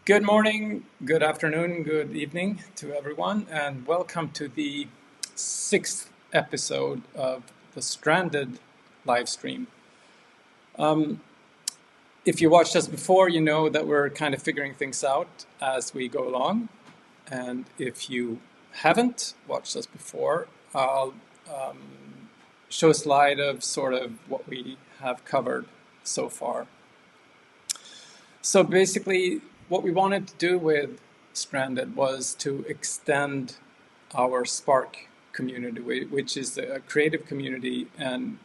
Good morning, good afternoon, good evening to everyone, and welcome to the sixth episode of the Stranded live stream. If you watched us before, you know that we're kind of figuring things out as we go along. And if you haven't watched us before, I'll show a slide of sort of what we have covered so far. So basically, what we wanted to do with Stranded was to extend our Spark community, which is a creative community, and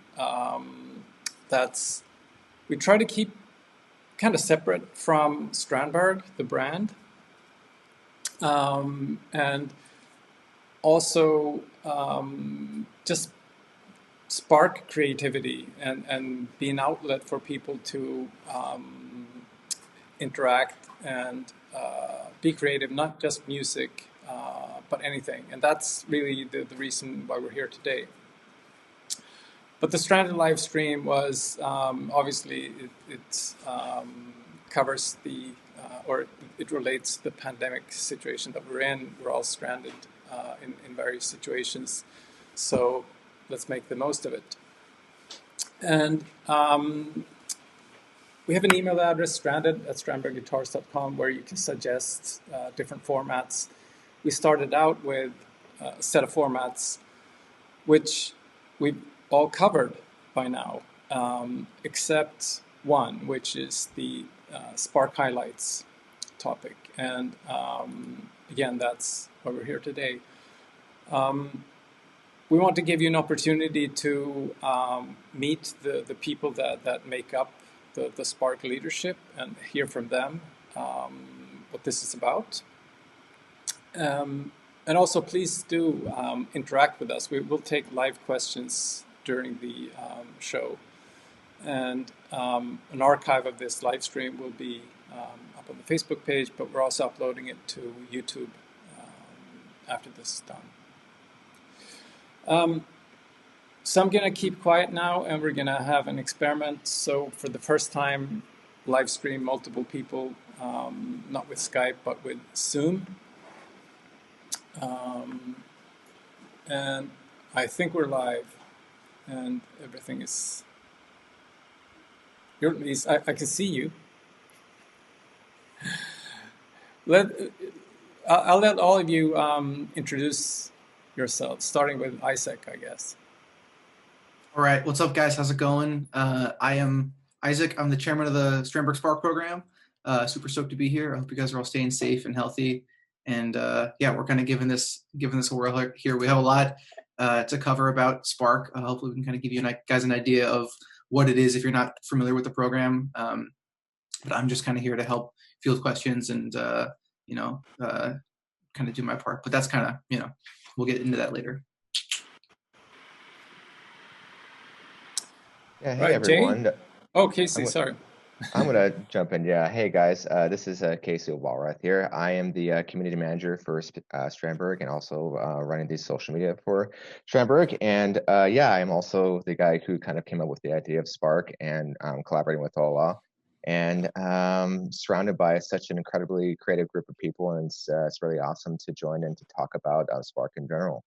we try to keep kind of separate from Strandberg, the brand, and also just spark creativity and be an outlet for people to interact and be creative, not just music, but anything. And that's really the reason why we're here today. But the Stranded live stream was obviously it covers or it relates the pandemic situation that we're in. We're all stranded in various situations. So let's make the most of it. And we have an email address, stranded@strandbergguitars.com, where you can suggest different formats. We started out with a set of formats which we've all covered by now, except one, which is the Spark Highlights topic. And again, that's why we're here today. We want to give you an opportunity to meet the people that make up the Spark leadership and hear from them what this is about. And also, please do interact with us. We will take live questions during the show. And an archive of this live stream will be up on the Facebook page, but we're also uploading it to YouTube after this is done. So I'm going to keep quiet now, and we're going to have an experiment. So for the first time, live stream multiple people, not with Skype, but with Zoom. And I think we're live, and everything is... I can see you. I'll let all of you introduce yourselves, starting with Isaac, I guess. All right, what's up, guys? How's it going? I am Isaac. I'm the chairman of the Strandberg Spark program. Super stoked to be here. I hope you guys are all staying safe and healthy. And yeah, we're kind of giving this a whirl here. We have a lot to cover about Spark. Hopefully, we can kind of give you guys an idea of what it is if you're not familiar with the program. But I'm just kind of here to help field questions and kind of do my part. But that's kind of we'll get into that later. Yeah, hey everyone. Jay? Oh, Casey, sorry. I'm going to jump in. Yeah, hey guys, this is Casey Walrath here. I am the community manager for Strandberg and also running the social media for Strandberg. And yeah, I'm also the guy who kind of came up with the idea of Spark and collaborating with Ola. And surrounded by such an incredibly creative group of people, and it's really awesome to join and to talk about Spark in general.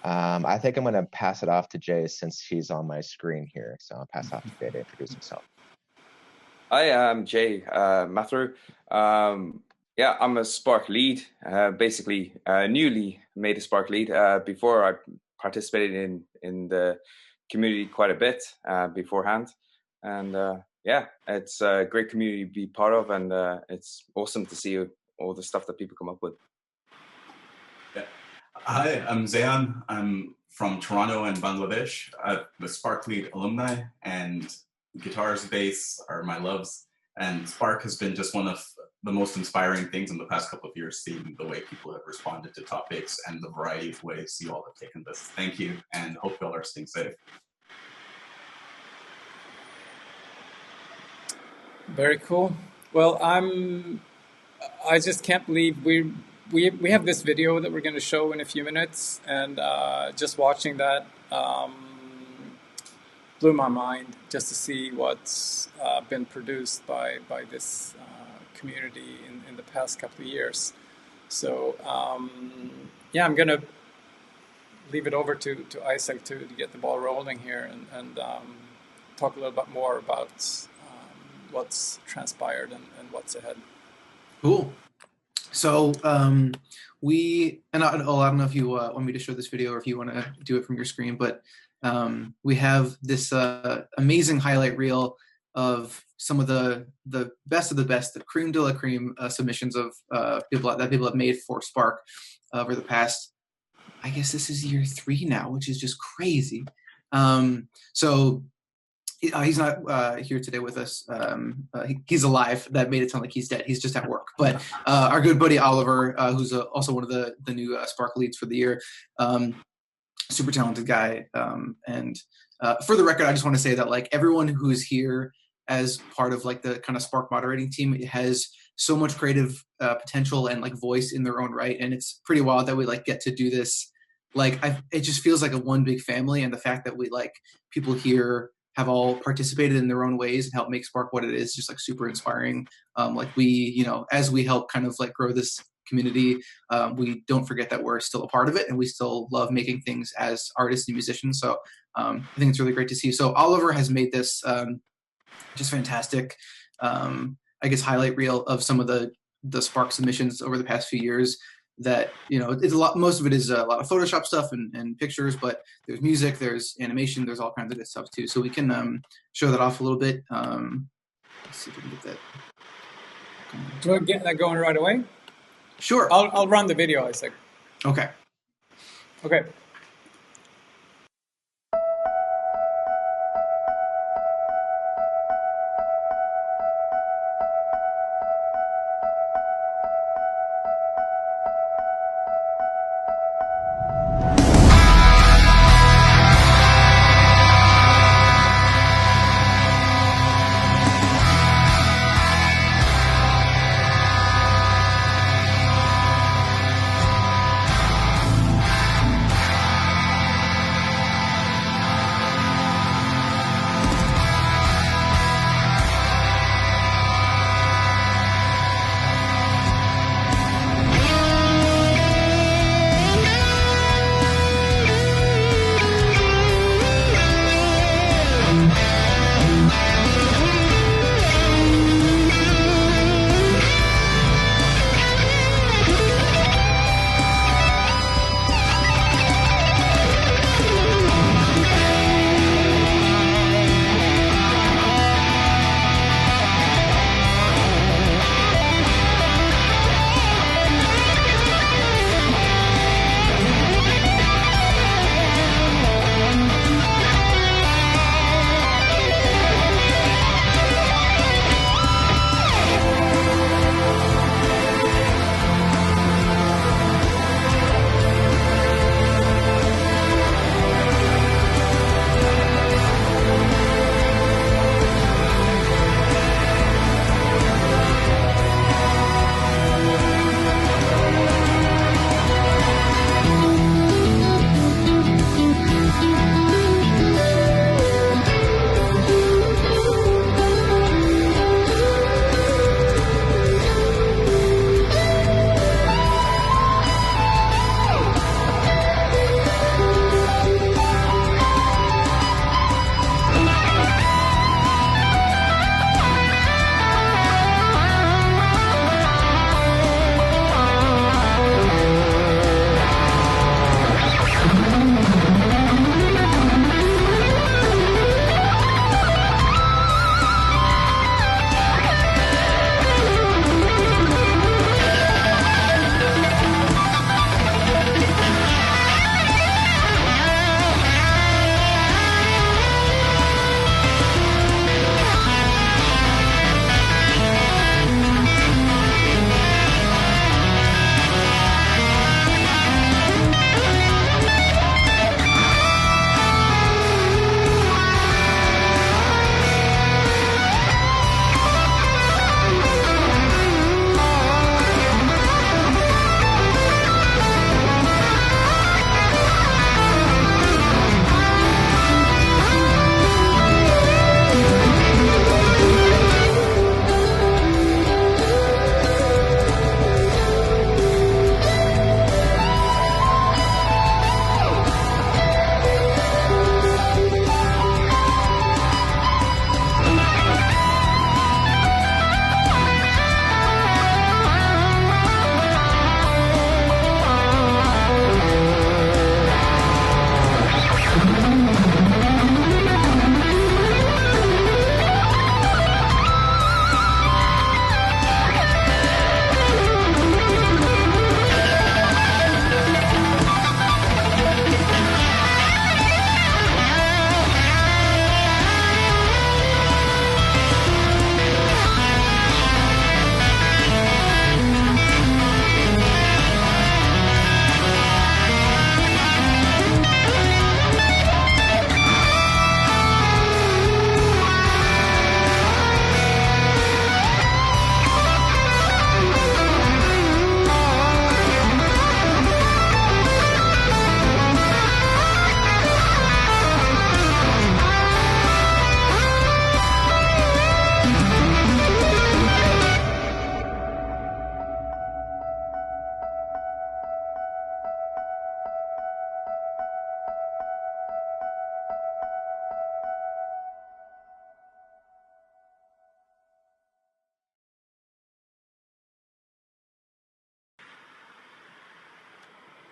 I think I'm going to pass it off to Jay since he's on my screen here. So I'll pass off to Jay to introduce himself. Hi, I'm Jay Mathur. Yeah, I'm a Spark lead, basically newly made a Spark lead. Before I participated in the community quite a bit beforehand. And yeah, it's a great community to be part of, and it's awesome to see all the stuff that people come up with. Yeah. Hi, I'm Zayan. I'm from Toronto and Bangladesh. I'm the Spark Lead alumni, and guitars, bass are my loves. And Spark has been just one of the most inspiring things in the past couple of years, seeing the way people have responded to topics and the variety of ways you all have taken this. Thank you, and hope you all are staying safe. Very cool. Well, I just can't believe we have this video that we're going to show in a few minutes, and just watching that blew my mind, just to see what's been produced by this community in the past couple of years. So yeah, I'm gonna leave it over to Isaac to get the ball rolling here and talk a little bit more about what's transpired and what's ahead. Cool. So I don't know if you want me to show this video or if you want to do it from your screen, but we have this amazing highlight reel of some of the best of the best, the cream de la cream submissions of people have made for Spark over the past, I guess this is year 3 now, which is just crazy. So he's not here today with us. He's alive. That made it sound like he's dead. He's just at work. But our good buddy Oliver, who's also one of the new Spark leads for the year, super talented guy. And for the record, I just want to say that like everyone who is here as part of like the kind of Spark moderating team has so much creative potential and like voice in their own right. And it's pretty wild that we like get to do this. Like it just feels like a one big family. And the fact that we like people here have all participated in their own ways and help make Spark what it is, just like super inspiring. Like we, you know, as we help kind of like grow this community, we don't forget that we're still a part of it and we still love making things as artists and musicians. So I think it's really great to see. So Oliver has made this just fantastic, I guess, highlight reel of some of the Spark submissions over the past few years. That, you know, it's a lot. Most of it is a lot of Photoshop stuff and pictures, but there's music, there's animation, there's all kinds of good stuff too. So we can show that off a little bit. Let's see if we can get that. Do I get that going right away? Sure. I'll run the video, Isaac. Okay. Okay.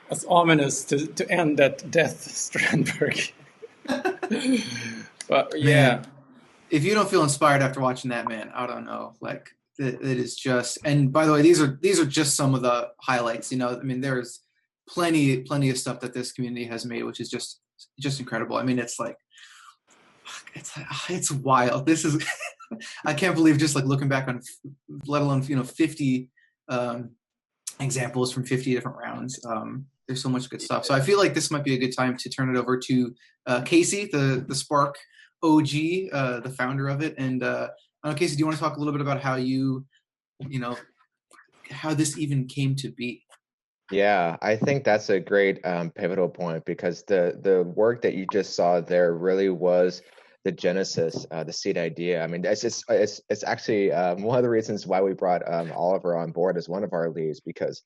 That's ominous to end at death, Strandberg. But yeah. Man, if you don't feel inspired after watching that, man, I don't know. Like it is just. And by the way, these are just some of the highlights. You know, I mean, there's plenty of stuff that this community has made, which is just incredible. I mean, it's like it's wild. This is I can't believe just like looking back on, let alone 50 examples from 50 different rounds. There's so much good stuff. So I feel like this might be a good time to turn it over to Casey, the Spark OG, the founder of it. And I don't know, Casey, do you want to talk a little bit about how how this even came to be? Yeah, I think that's a great pivotal point, because the work that you just saw there really was the genesis, the seed idea. I mean, it's actually one of the reasons why we brought Oliver on board as one of our leads, because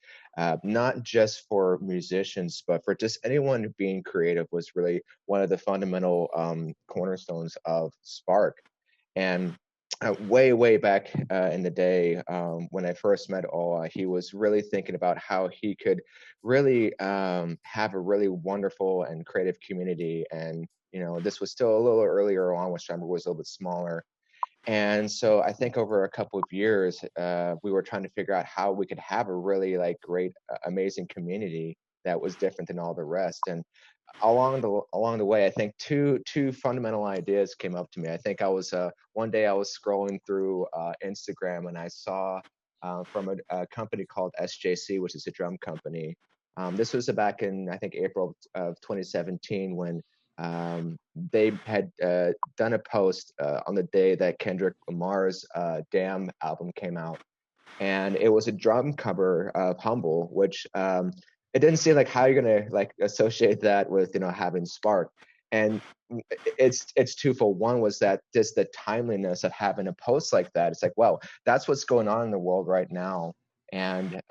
not just for musicians, but for just anyone being creative was really one of the fundamental cornerstones of Spark. And way back in the day, when I first met Ola, he was really thinking about how he could really have a really wonderful and creative community. And this was still a little earlier on when Strandberg was a little bit smaller. And so I think over a couple of years, we were trying to figure out how we could have a really great, amazing community that was different than all the rest. And along the way, I think two fundamental ideas came up to me. I think I was one day I was scrolling through Instagram, and I saw from a company called SJC, which is a drum company. This was back in, I think, April of 2017, when they had done a post on the day that Kendrick Lamar's Damn album came out, and it was a drum cover of Humble, which it didn't seem like how you're gonna associate that with having Spark. And it's twofold. One was that just the timeliness of having a post like that. It's like, well, that's what's going on in the world right now, and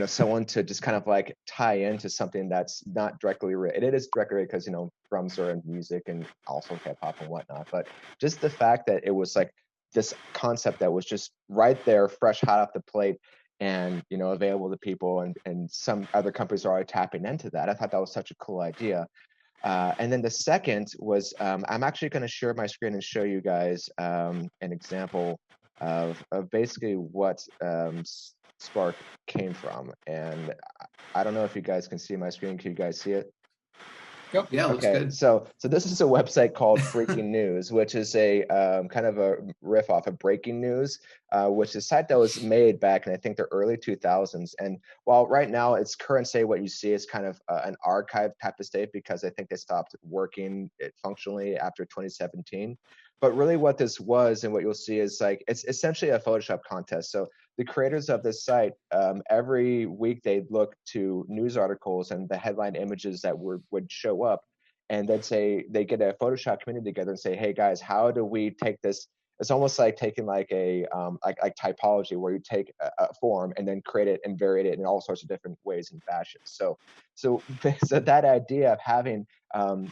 someone to just kind of tie into something that's not directly related. It is directly because drums are in music and also hip hop and whatnot, but just the fact that it was this concept that was just right there, fresh, hot off the plate, and available to people, and some other companies are already tapping into that. I thought that was such a cool idea. And then the second was, I'm actually going to share my screen and show you guys an example of basically what Spark came from. And I don't know if you guys can see my screen. Can you guys see it? Yep. Yeah, looks Okay, good. so this is a website called Freaking News, which is a kind of a riff off of Breaking News, which is a site that was made back in, I think, the early 2000s. And while right now its current state, what you see is kind of an archive type of state, because I think they stopped working it functionally after 2017. But really what this was, and what you'll see, is it's essentially a Photoshop contest. So the creators of this site, every week they'd look to news articles and the headline images that would show up, and they get a Photoshop community together and say, hey guys, how do we take this? It's almost like taking a typology, where you take a form and then create it and vary it in all sorts of different ways and fashions. So that idea of having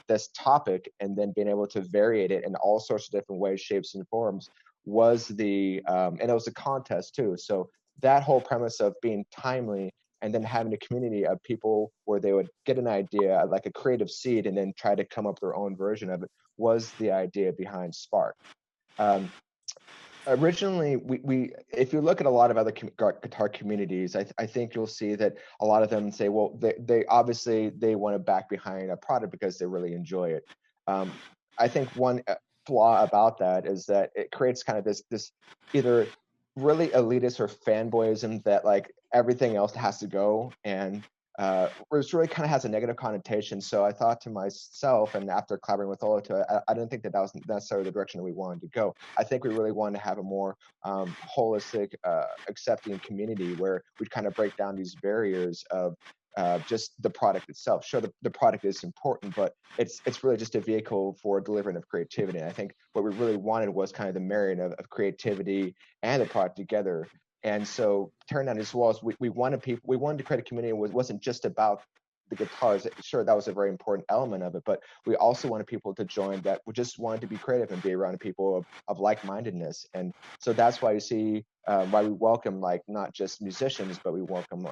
this topic and then being able to vary it in all sorts of different ways, shapes, and forms was and it was a contest too. So that whole premise of being timely and then having a community of people where they would get an idea, like a creative seed, and then try to come up with their own version of it, was the idea behind Spark. Originally, we if you look at a lot of other guitar communities, I think you'll see that a lot of them say, well, they obviously they want to back behind a product because they really enjoy it. I think one flaw about that is that it creates kind of this either really elitist or fanboyism that everything else has to go, and which really kind of has a negative connotation. So I thought to myself, and after collaborating with Ola, I didn't think that was necessarily the direction that we wanted to go. I think we really wanted to have a more holistic, accepting community, where we'd kind of break down these barriers of just the product itself. Sure, the product is important, but it's really just a vehicle for delivering of creativity. And I think what we really wanted was kind of the marrying of creativity and the product together. And so turned out as well as we wanted to create a community. It wasn't just about the guitars. Sure, that was a very important element of it, but we also wanted people to join that we just wanted to be creative and be around people of like-mindedness. And so that's why you see why we welcome like not just musicians, but we welcome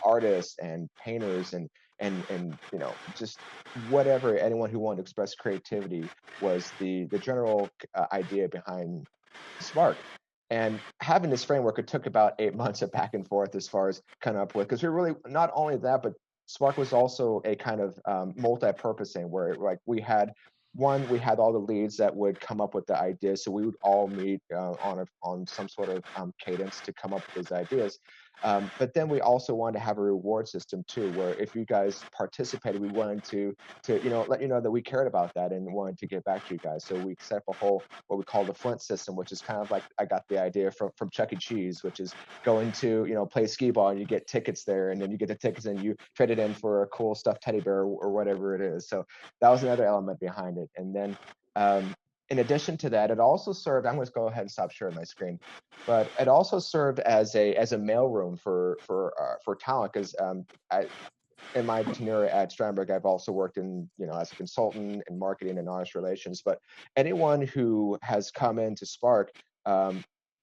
artists and painters and you know, just whatever, anyone who wanted to express creativity was the general idea behind Spark. And having this framework, it took about 8 months of back and forth as far as coming up with, because we really, not only that, but Spark was also a kind of multi-purposing where like we had all the leads that would come up with the ideas. So we would all meet on some sort of cadence to come up with these ideas. But then we also wanted to have a reward system too, where if you guys participated, we wanted to you know, let you know that we cared about that and wanted to get back to you guys. So we set up a whole what we call the Flint system, which is kind of like, I got the idea from Chuck E. Cheese, which is going to, you know, play skee ball and you get tickets there, and then you get the tickets and you trade it in for a cool stuffed teddy bear or whatever it is. So that was another element behind it. And then in addition to that, it also served, I'm going to go ahead and stop sharing my screen, but it also served as a mailroom for talent, because in my tenure at Strandberg, I've also worked in, you know, as a consultant in marketing and artist relations. But anyone who has come into Spark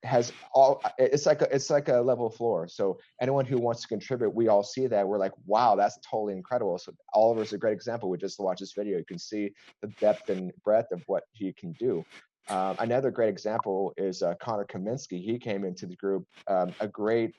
has all, it's like a level floor. So anyone who wants to contribute, we all see that, we're like, wow, that's totally incredible. So Oliver's a great example. We just watched this video. You can see the depth and breadth of what he can do. Another great example is Conor Kaminski. He came into the group, a great,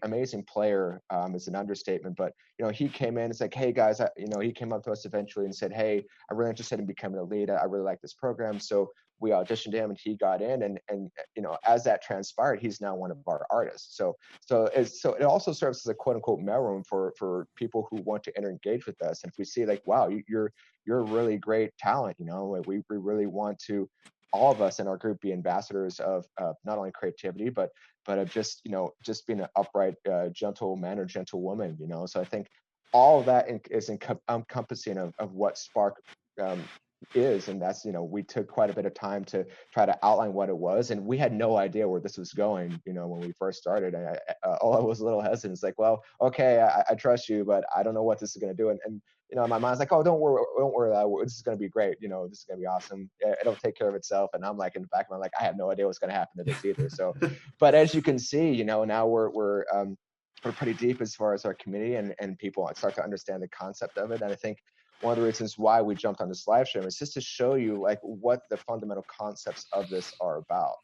amazing player is an understatement, but you know, he came in, it's like, hey guys, you know, he came up to us eventually and said, hey, I'm really interested in becoming a lead. I really like this program. So we auditioned him and he got in, and you know, as that transpired, he's now one of our artists. So it also serves as a quote unquote mailroom for people who want to engage with us. And if we see like, wow, you're a really great talent, you know, we really want to, all of us in our group, be ambassadors of not only creativity, but of just, you know, just being an upright, gentle man or gentle woman, you know. So I think all of that is encompassing of what Spark is, and that's, you know, we took quite a bit of time to try to outline what it was, and we had no idea where this was going, you know, when we first started. And I was a little hesitant. It's like, well, okay, I trust you, but I don't know what this is going to do. And you know, my mind's like, oh, don't worry, this is going to be great. You know, this is going to be awesome. It'll take care of itself. And I'm like, in the back of my, like, I have no idea what's going to happen to this either. So, but as you can see, you know, now we're pretty deep as far as our community, and people start to understand the concept of it. And I think one of the reasons why we jumped on this live stream is just to show you like what the fundamental concepts of this are about.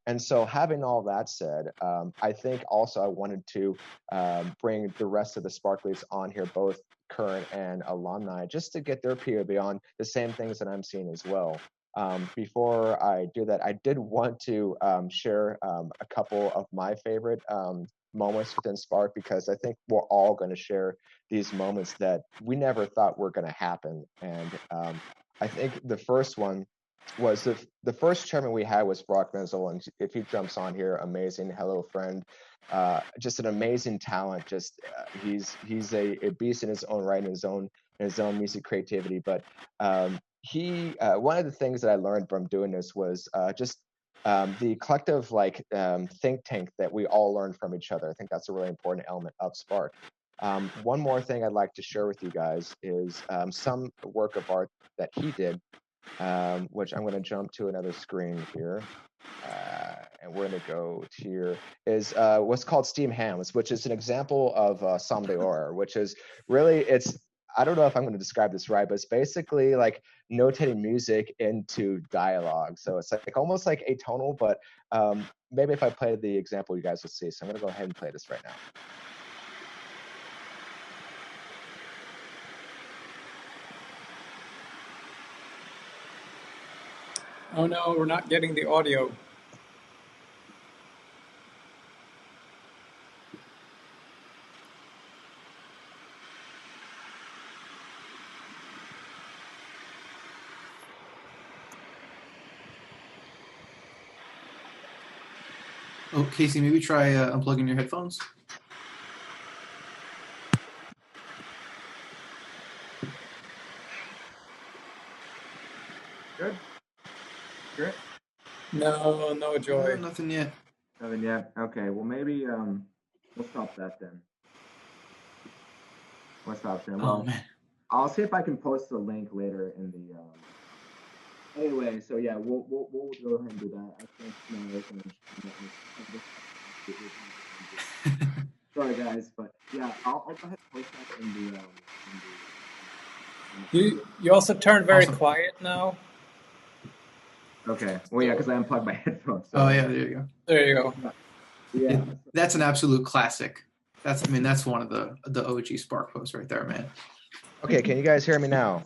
And so having all that said, I think also I wanted to bring the rest of the Sparkleys on here, both current and alumni, just to get their POV on the same things that I'm seeing as well. Before I do that, I did want to share a couple of my favorite moments within Spark, because I think we're all going to share these moments that we never thought were going to happen. And I think the first one was the first chairman we had was Brock Menzel, and if he jumps on here, amazing. Hello, friend. Just an amazing talent. Just he's a beast in his own right, in his own music creativity. But he one of the things that I learned from doing this was just the collective like think tank that we all learn from each other. I think that's a really important element of Spark. One more thing I'd like to share with you guys is some work of art that he did, which I'm going to jump to another screen here. And we're going to go to here, is what's called Steam Hams, which is an example of Somme d'Or, which is really, I don't know if I'm going to describe this right, but it's basically like notating music into dialogue. So it's like almost like atonal, but maybe if I play the example, you guys will see. So I'm going to go ahead and play this right now. Oh no, we're not getting the audio. Oh, Casey, maybe try unplugging your headphones. Good. Great. No joy. Nothing yet. Nothing yet. Okay. Well, maybe we'll stop that then. What's up, Sam? Oh Well, man. I'll see if I can post the link later in the. Anyway, so yeah, we'll go ahead and do that. I think sorry guys, but yeah, I'll go ahead and post that in the. You also turned very Awesome. quiet now. Okay. Well, yeah, because I unplugged my headphones. So. Oh yeah, there you go. There you go. Yeah. That's an absolute classic. That's one of the OG Spark posts right there, man. Okay, can you guys hear me now?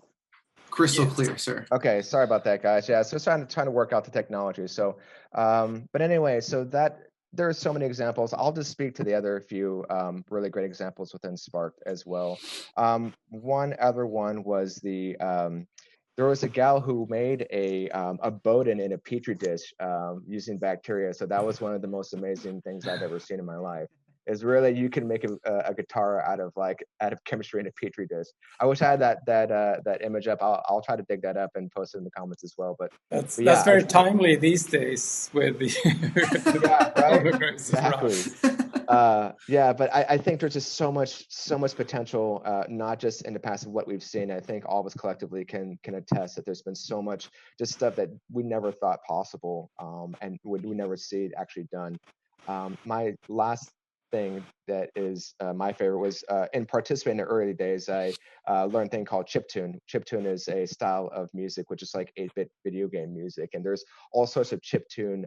Crystal Yes. clear, sir. Okay, sorry about that, guys. Yeah, so trying to work out the technology. So, but anyway, so that there are so many examples. I'll just speak to the other few really great examples within Spark as well. One other one was there was a gal who made a Bowden in a petri dish using bacteria. So that was one of the most amazing things I've ever seen in my life. Is really you can make a guitar out of chemistry in a petri dish. I wish I had that image up. I'll try to dig that up and post it in the comments as well. But That's yeah, very timely these days with the yeah, right? exactly. Yeah, but I think there's just so much potential, not just in the past of what we've seen. I think all of us collectively can attest that there's been so much just stuff that we never thought possible, and we never see it actually done. My last thing that is my favorite was in participating in the early days, I learned a thing called chiptune. Chiptune is a style of music which is like 8-bit video game music, and there's all sorts of chiptune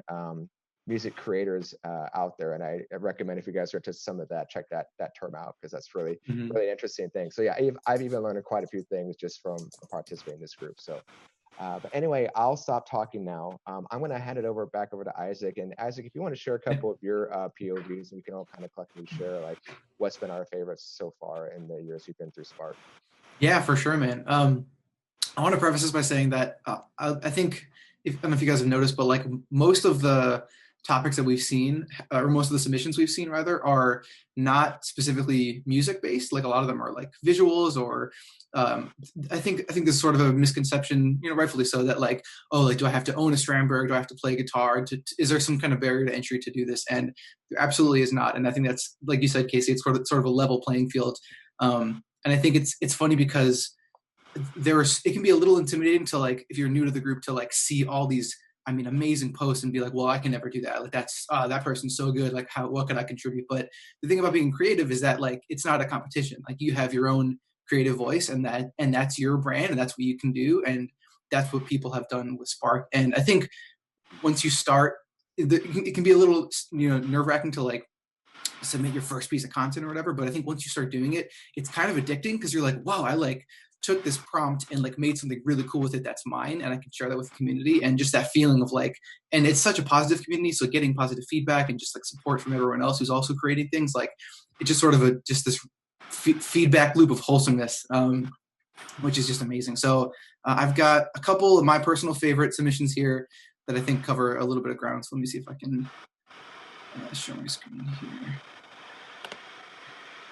music creators out there, and I recommend if you guys are into some of that, check that term out because that's really really interesting thing. So yeah, I've even learned quite a few things just from participating in this group. So but anyway, I'll stop talking now. I'm going to hand it back over to Isaac. And Isaac, if you want to share a couple of your POVs, and we can all kind of collectively share like what's been our favorites so far in the years we've been through Spark. Yeah, for sure, man. I want to preface this by saying that I think, I don't know if you guys have noticed, but like most of the topics that we've seen, or most of the submissions we've seen rather, are not specifically music based. Like a lot of them are like visuals, or I think there's sort of a misconception, rightfully so, that like, oh, like, do I have to own a Strandberg? Do I have to play guitar? Is there some kind of barrier to entry to do this? And there absolutely is not. And I think that's, like you said, Casey, it's sort of a level playing field. And I think it's funny because it can be a little intimidating to, like, if you're new to the group, to like see all these, amazing posts and be like, well, I can never do that. Like that's that person's so good. Like what can I contribute? But the thing about being creative is that like it's not a competition. Like you have your own creative voice, and that's your brand, and that's what you can do, and that's what people have done with Spark. And I think once you start, it can be a little nerve-wracking to like submit your first piece of content or whatever. But I think once you start doing it, it's kind of addicting because you're like, wow, I like took this prompt and like made something really cool with it that's mine, and I can share that with the community. And just that feeling of like, and it's such a positive community, so getting positive feedback and just like support from everyone else who's also creating things, like it's just sort of just this feedback loop of wholesomeness, which is just amazing. So I've got a couple of my personal favorite submissions here that I think cover a little bit of ground. So let me see if I can share my screen here.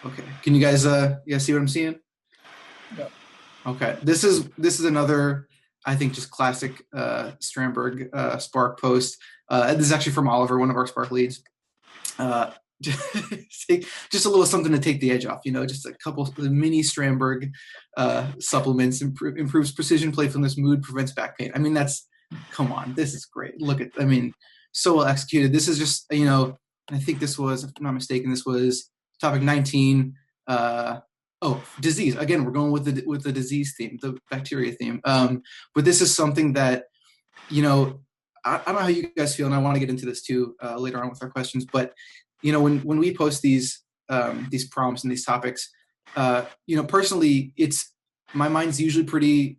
Okay, can you guys see what I'm seeing? Yeah. Okay, this is another, I think, just classic Strandberg Spark post. This is actually from Oliver, one of our Spark leads. Just a little something to take the edge off, just a couple of mini Strandberg supplements, improves precision, playfulness, mood, prevents back pain. Come on, this is great. Look at, so well executed. This is just, I think this was, if I'm not mistaken, this was topic 19. Disease. Again, we're going with the disease theme, the bacteria theme. But this is something that, I don't know how you guys feel, and I want to get into this too later on with our questions. But when we post these prompts and these topics, personally, my mind's usually pretty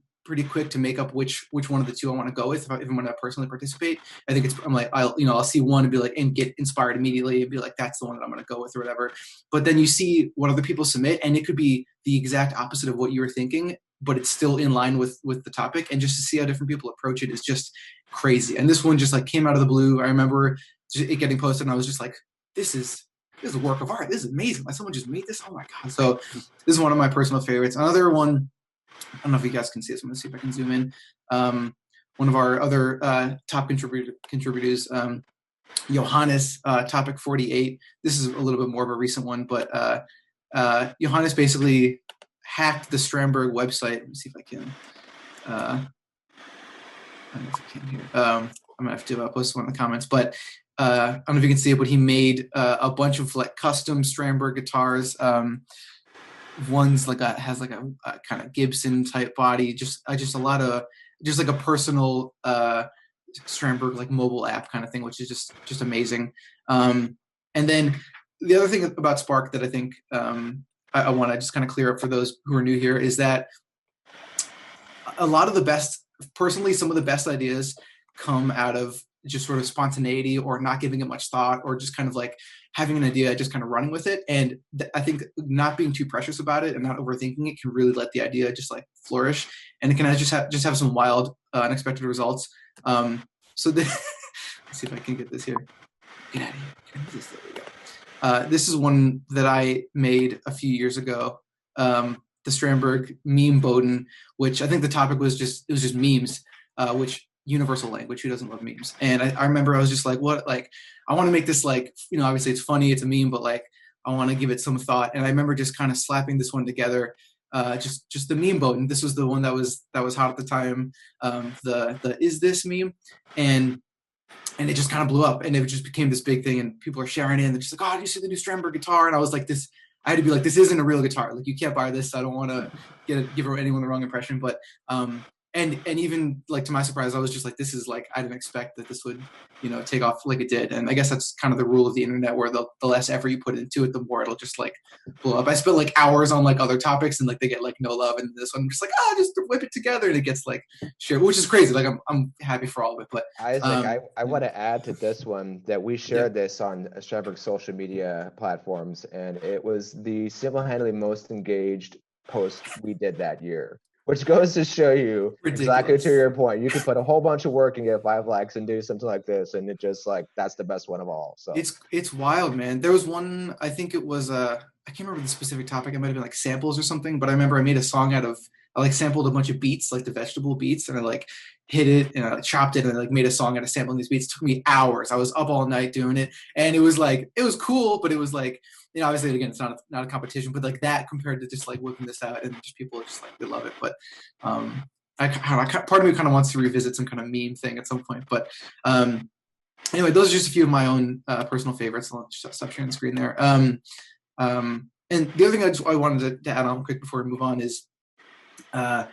quick to make up which one of the two I want to go with if I'm going to personally participate. I think I'll see one and be like, and get inspired immediately and be like, that's the one that I'm going to go with or whatever. But then you see what other people submit, and it could be the exact opposite of what you were thinking, but it's still in line with the topic. And just to see how different people approach it is just crazy. And this one just like came out of the blue. I remember it getting posted, and I was just like, this is a work of art. This is amazing. Like someone just made this. Oh my God. So this is one of my personal favorites. Another one, I don't know if you guys can see this. I'm going to see if I can zoom in. One of our other top contributors, Johannes, topic 48. This is a little bit more of a recent one, but Johannes basically hacked the Strandberg website. Let me see if I can. I don't know if I can here. I'm gonna have to post one in the comments, but I don't know if you can see it, but he made a bunch of like custom Strandberg guitars. One's like has like a kind of Gibson type body, just a lot of just like a personal Strandberg like mobile app kind of thing, which is just amazing. And then the other thing about Spark that I think I want to just kind of clear up for those who are new here is that a lot of the best, personally, some of the best ideas come out of just sort of spontaneity or not giving it much thought or just kind of like having an idea, just kind of running with it. And I think not being too precious about it and not overthinking it can really let the idea just like flourish. And it can just have some wild, unexpected results. So let's see if I can get this here. Get out of here. There we go. This is one that I made a few years ago. The Strandberg meme Bowden, which I think the topic was just memes, which universal language, who doesn't love memes? And I remember I was just like, what, like, I want to make this like, obviously it's funny, it's a meme, but like, I want to give it some thought. And I remember just kind of slapping this one together, just the meme Bowden. This was the one that was hot at the time, the is this meme, and it just kind of blew up, and it just became this big thing, and people are sharing it, and they're just like, oh, do you see the new Strandberg guitar? And I was like, I had to be like, this isn't a real guitar. Like, you can't buy this. I don't want to give anyone the wrong impression. But and even like to my surprise, I was just like, this is like, I didn't expect that this would take off like it did. And I guess that's kind of the rule of the internet, where the less effort you put into it, the more it'll just like blow up. I spent like hours on like other topics, and like they get like no love, and this one I'm just like, just whip it together, and it gets like shared, which is crazy. Like I'm happy for all of it. But Isaac, I want to add to this one that we shared this on Strandberg's social media platforms, and it was the single-handedly most engaged post we did that year. Which goes to show you exactly to your point. You could put a whole bunch of work and get 5 likes and do something like this, and it just like that's the best one of all. So it's wild, man. There was one, I think it was I can't remember the specific topic. It might have been like samples or something, but I remember I made a song out of, I like sampled a bunch of beats, like the vegetable beats, and I like hit it and I chopped it and I like made a song out of sampling these beats. It took me hours. I was up all night doing it, and it was cool, but it was like, obviously again, it's not a competition, but like that compared to just like whipping this out and just people just like, they love it. But part of me kind of wants to revisit some kind of meme thing at some point. But anyway, those are just a few of my own personal favorites. I'll just stop sharing the screen there. And the other thing I wanted to add on quick before we move on is one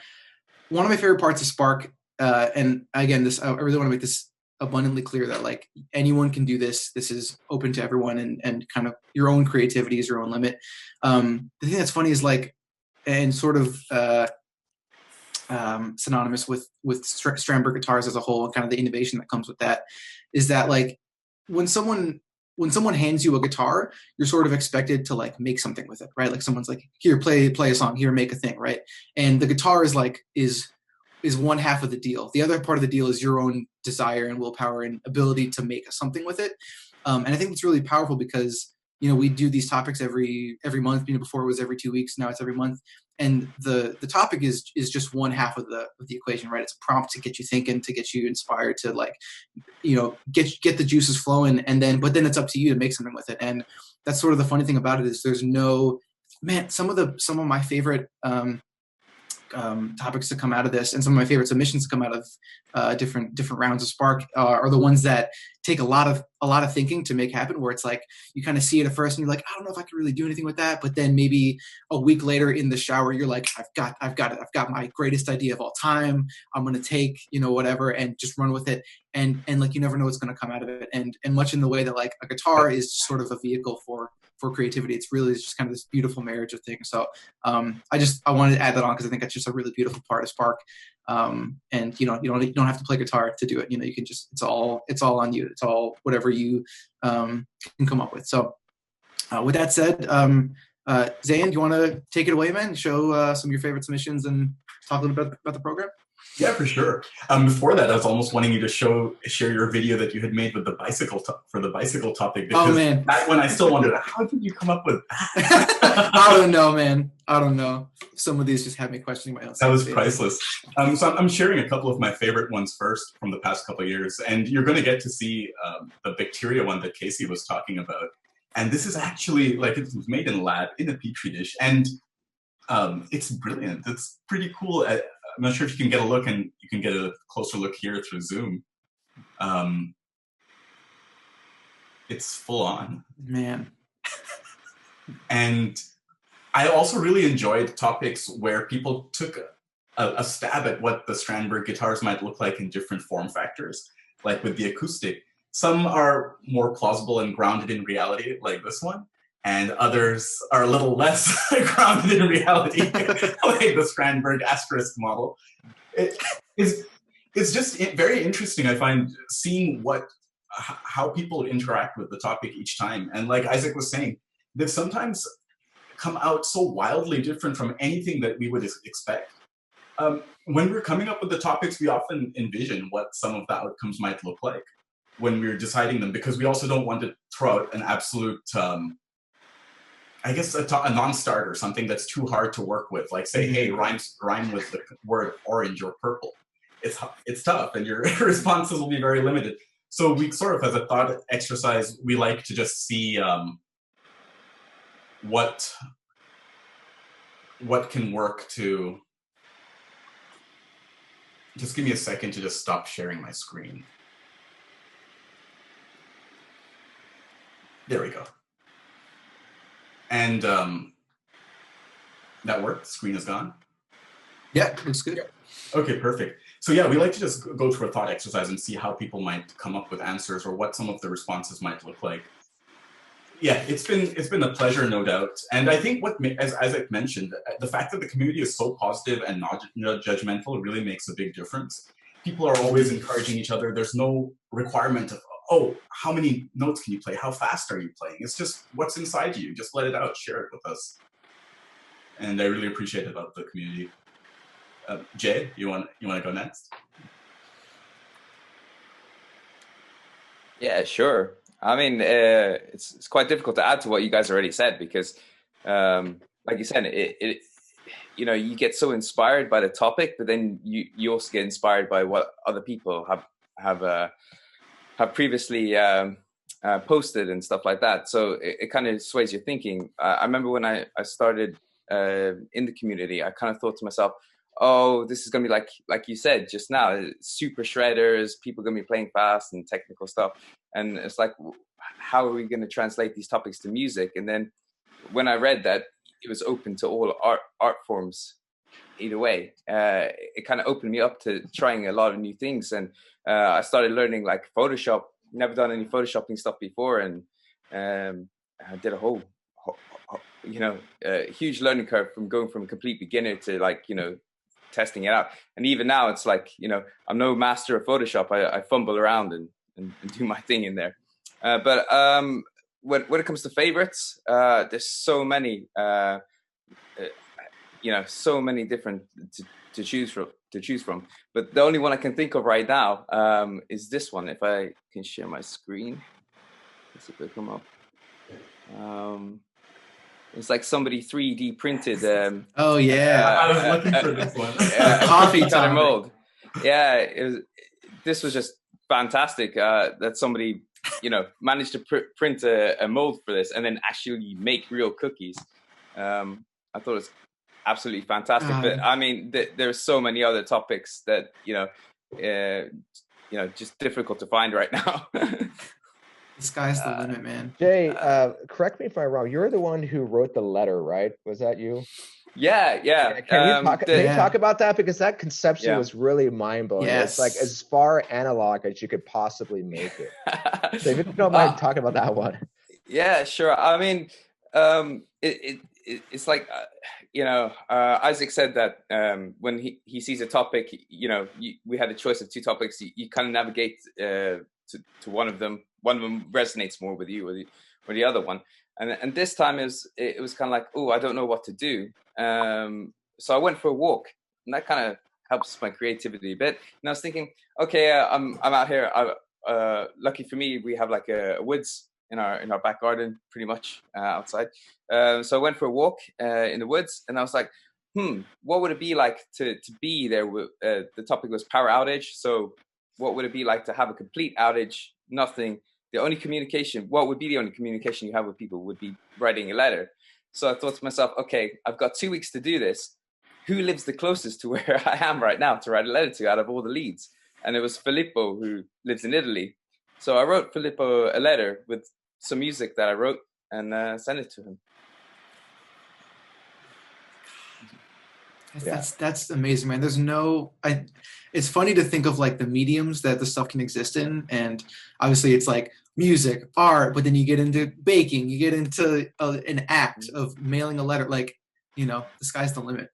of my favorite parts of Spark. And again, I really want to make this abundantly clear that like anyone can do this. This is open to everyone, and kind of your own creativity is your own limit. The thing that's funny is like, and sort of synonymous with Strandberg guitars as a whole, and kind of the innovation that comes with that, is that like when someone hands you a guitar, you're sort of expected to like make something with it, right? Like someone's like, here, play a song, here, make a thing, right? And the guitar is like is one half of the deal. The other part of the deal is your own desire and willpower and ability to make something with it. And I think it's really powerful because, we do these topics every month. Before it was every 2 weeks, now it's every month. And the topic is just one half of the equation, right? It's a prompt to get you thinking, to get you inspired, to like, get the juices flowing. But then it's up to you to make something with it. And that's sort of the funny thing about it is there's no, man, some of my favorite, topics to come out of this, and some of my favorite submissions to come out of different rounds of Spark are the ones that take a lot of thinking to make happen, where it's like you kind of see it at first and you're like, I don't know if I can really do anything with that, but then maybe a week later in the shower you're like, I've got it, I've got my greatest idea of all time, I'm gonna take whatever and just run with it, and like you never know what's gonna come out of it, and much in the way that like a guitar is just sort of a vehicle for creativity. It's really just kind of this beautiful marriage of things. So I wanted to add that on because I think that's just a really beautiful part of Spark. And you don't have to play guitar to do it. You can just, it's all on you. It's all whatever you can come up with. So with that said, Zayn, do you want to take it away, man? Show some of your favorite submissions and talk a little bit about the program. Yeah, for sure. Before that, I was almost wanting you to share your video that you had made with the bicycle for the bicycle topic. Because man, that one I still wondered, how did you come up with that? I don't know, man. I don't know. Some of these just had me questioning my own. That was priceless. So I'm sharing a couple of my favorite ones first from the past couple of years, and you're going to get to see the bacteria one that Casey was talking about. And this is actually like it was made in a lab in a petri dish, and It's brilliant. It's pretty cool. I'm not sure if you can get a look, and you can get a closer look here through Zoom. It's full on. Man. And I also really enjoyed topics where people took a stab at what the Strandberg guitars might look like in different form factors, like with the acoustic. Some are more plausible and grounded in reality, like this one, and others are a little less grounded in reality, like the Strandberg asterisk model. It's just very interesting, I find, seeing how people interact with the topic each time. And like Isaac was saying, they've sometimes come out so wildly different from anything that we would expect. When we're coming up with the topics, we often envision what some of the outcomes might look like when we're deciding them, because we also don't want to throw out an absolute, I guess, a non-starter, something that's too hard to work with. Like say, hey, rhyme with the word orange or purple. It's tough, and your responses will be very limited. So we sort of, as a thought exercise, we like to just see what can work to. Just give me a second to just stop sharing my screen. There we go. And that worked. The screen is gone. Yeah, it's good. Okay, perfect. So yeah, we like to just go through a thought exercise and see how people might come up with answers, or what some of the responses might look like. Yeah, it's been a pleasure, no doubt. And I think as Isaac mentioned, the fact that the community is so positive and not judgmental really makes a big difference. People are always encouraging each other. There's no requirement of, oh, how many notes can you play? How fast are you playing? It's just what's inside you. Just let it out, share it with us. And I really appreciate it about the community. Jay, you want to go next? Yeah, sure. I mean, it's quite difficult to add to what you guys already said, because, like you said, it you get so inspired by the topic, but then you also get inspired by what other people have previously posted and stuff like that. So it kind of sways your thinking. I remember when I started in the community, I kind of thought to myself, oh, this is going to be like you said just now, super shredders, people going to be playing fast and technical stuff. And it's like, how are we going to translate these topics to music? And then when I read that it was open to all art forms, either way, it kind of opened me up to trying a lot of new things. And I started learning like Photoshop. Never done any Photoshopping stuff before. And I did a whole huge learning curve from going from a complete beginner to testing it out. And even now it's like, I'm no master of Photoshop. I fumble around and do my thing in there. But when it comes to favorites, there's so many, so many different to choose from. But the only one I can think of right now is this one. If I can share my screen, let's see if it come up. It's like somebody 3D printed. Oh yeah, I was looking for this one. Coffee cutter mold. Yeah, this was just fantastic. That somebody managed to print a mold for this and then actually make real cookies. I thought it was absolutely fantastic. But I mean, there's so many other topics that just difficult to find right now. The sky's the limit, man. Jay, correct me if I'm wrong. You're the one who wrote the letter, right? Was that you? Yeah. Can you talk about that? Because that conception was really mind-blowing. Yes. It's like as far analog as you could possibly make it. So if you don't mind talking about that one. Yeah, sure. I mean, it's like, Isaac said that when he sees a topic, we had a choice of two topics. You kind of navigate to one of them. One of them resonates more with you or the other one. And this time it was kind of like, oh, I don't know what to do. So I went for a walk, and that kind of helps my creativity a bit. And I was thinking, okay, I'm out here. Lucky for me, we have like a woods in our back garden, pretty much outside. So I went for a walk in the woods, and I was like, what would it be like to be there? The topic was power outage. So what would it be like to have a complete outage? Nothing. The only communication, what would be the only communication you have with people would be writing a letter. So I thought to myself, okay, I've got 2 weeks to do this. Who lives the closest to where I am right now to write a letter to out of all the leads? And it was Filippo, who lives in Italy. So I wrote Filippo a letter with some music that I wrote and sent it to him. That's amazing, man. It's funny to think of like the mediums that the stuff can exist in, and obviously it's like music, art, but then you get into baking, you get into an act of mailing a letter. Like, the sky's the limit.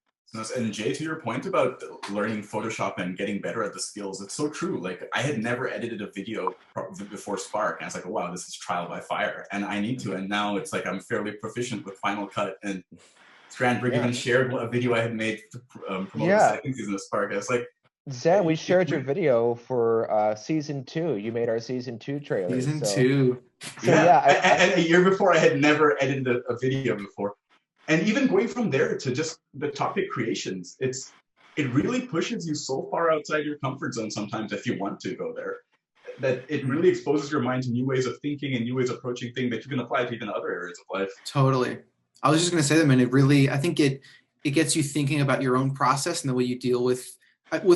And Jay, to your point about learning Photoshop and getting better at the skills, it's so true. Like, I had never edited a video before Spark, and I was like, oh, wow, this is trial by fire, and I need to. And now it's like I'm fairly proficient with Final Cut, and Strandberg even shared a video I had made to promote the second season of Spark. I was like, Zan, we shared your video for season 2. You made our season 2 trailer. Season 2. So and a year before, I had never edited a video before. And even going from there to just the topic creations, it really pushes you so far outside your comfort zone sometimes if you want to go there, that it really exposes your mind to new ways of thinking and new ways of approaching things that you can apply to even other areas of life. Totally. I was just going to say that, man, I think it gets you thinking about your own process and the way you deal with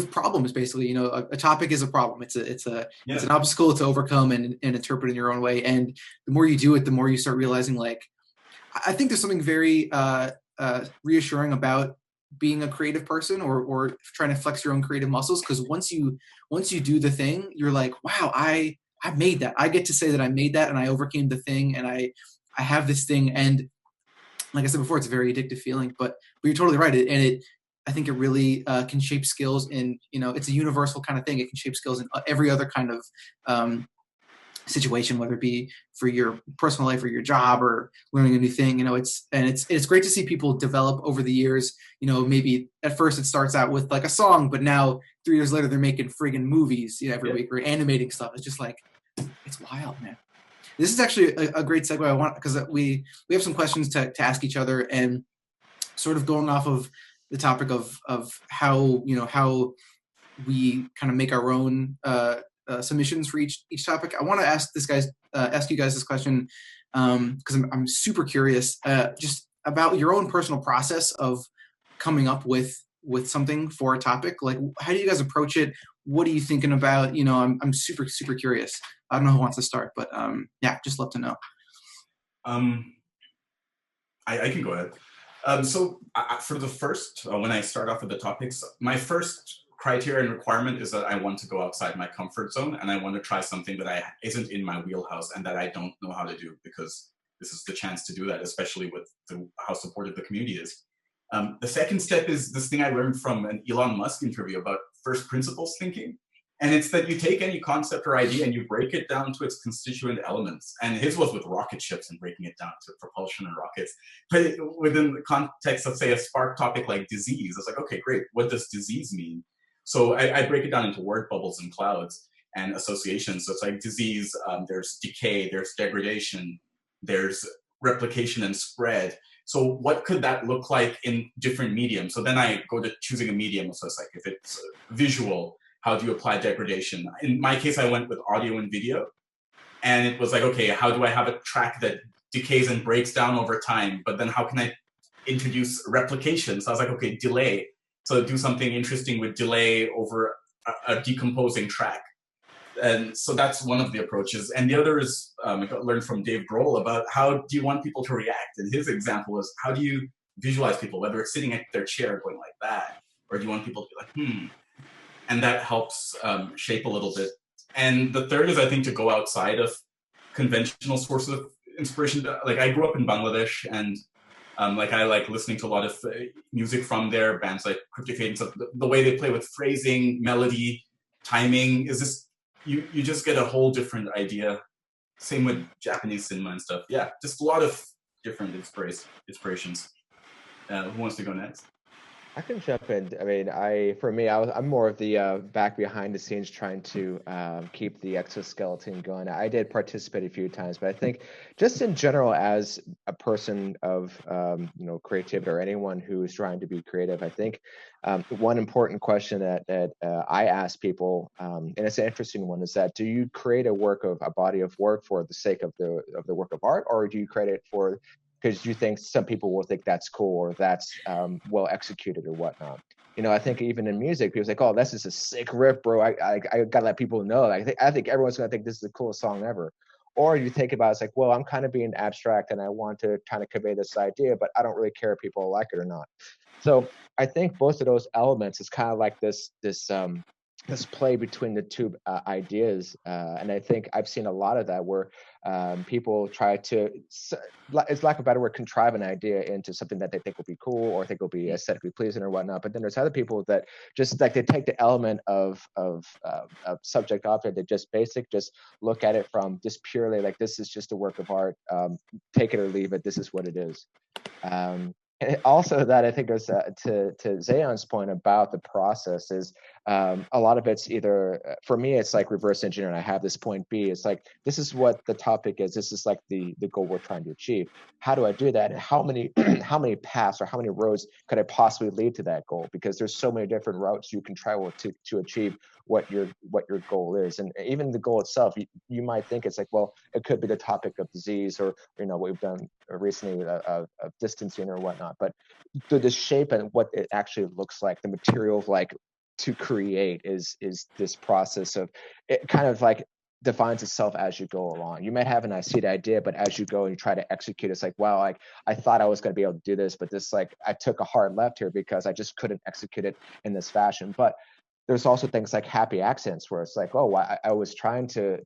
problems, basically. A topic is a problem. It's an obstacle to overcome and interpret in your own way. And the more you do it, the more you start realizing, like, I think there's something very reassuring about being a creative person or trying to flex your own creative muscles. Because once you do the thing, you're like, wow, I made that. I get to say that I made that and I overcame the thing and I have this thing. And like I said before, it's a very addictive feeling. But you're totally right. I think it really can shape skills in, it's a universal kind of thing. It can shape skills in every other kind of situation, whether it be for your personal life or your job or learning a new thing. It's great to see people develop over the years. Maybe at first it starts out with like a song, but now 3 years later they're making friggin' movies every week or animating stuff. It's just like, it's wild, man. This is actually a great segue. I want, because we have some questions to ask each other, and sort of going off of the topic of how we kind of make our own submissions for each topic. I want to ask you guys this question because I'm super curious just about your own personal process of coming up with something for a topic. Like, how do you guys approach it? What are you thinking about? I'm super curious. I don't know who wants to start, but just love to know. I can go ahead. So for the first, when I start off with the topics, my first criteria and requirement is that I want to go outside my comfort zone and I want to try something that isn't in my wheelhouse and that I don't know how to do, because this is the chance to do that, especially with how supportive the community is. The second step is this thing I learned from an Elon Musk interview about first principles thinking. And it's that you take any concept or idea and you break it down to its constituent elements. And his was with rocket ships and breaking it down to propulsion and rockets. But within the context of, say, a Spark topic like disease, it's like, okay, great. What does disease mean? So I break it down into word bubbles and clouds and associations. So it's like disease, there's decay, there's degradation, there's replication and spread. So what could that look like in different mediums? So then I go to choosing a medium. So it's like, if it's visual, how do you apply degradation? In my case, I went with audio and video. And it was like, okay, how do I have a track that decays and breaks down over time? But then how can I introduce replication? So I was like, okay, delay. So do something interesting with delay over a decomposing track. And so that's one of the approaches. And the other is, I learned from Dave Grohl about how do you want people to react? And his example was, how do you visualize people, whether it's sitting at their chair going like that, or do you want people to be like, And that helps shape a little bit. And the third is, I think, to go outside of conventional sources of inspiration. Like, I grew up in Bangladesh, and I like listening to a lot of music from there, bands like Cryptic Fate and stuff. The way they play with phrasing, melody, timing is just, you just get a whole different idea. Same with Japanese cinema and stuff. Yeah, just a lot of different inspirations. Who wants to go next? I can jump in. I mean, I'm more of the back behind the scenes trying to keep the exoskeleton going. I did participate a few times, but I think just in general, as a person of creativity or anyone who is trying to be creative, I think one important question that I ask people, and it's an interesting one, is that do you create a body of work for the sake of the work of art, or do you create it for because you think some people will think that's cool or that's well executed or whatnot. You know, I think even in music, people think, "Oh, this is a sick riff, bro. I gotta let people know." I think everyone's gonna think this is the coolest song ever. Or you think about it's like, well, I'm kind of being abstract and I want to kind of convey this idea, but I don't really care if people like it or not. So I think both of those elements is kind of like this play between the two ideas, and I think I've seen a lot of that where people try to, it's lack of a better word, contrive an idea into something that they think will be cool or think will be aesthetically pleasing or whatnot. But then there's other people that just like they take the element of subject object, they just look at it from just purely like this is just a work of art, take it or leave it, this is what it is. And also that I think goes to Zayon's point about the process is a lot of it's either, for me, it's like reverse engineering. I have this point B. It's like, this is what the topic is. This is like the goal we're trying to achieve. How do I do that? And how many paths or how many roads could I possibly lead to that goal? Because there's so many different routes you can travel to achieve what your goal is. And even the goal itself, you might think it's like, well, it could be the topic of disease or, you know, what we've done recently of distancing or whatnot. But the shape and what it actually looks like, the material of like to create is this process of it kind of like defines itself as you go along. You might have an idea, but as you go and you try to execute, it's like, wow, like I thought I was going to be able to do this, but this, like, I took a hard left here because I just couldn't execute it in this fashion. But there's also things like happy accidents where it's like, oh, I was trying to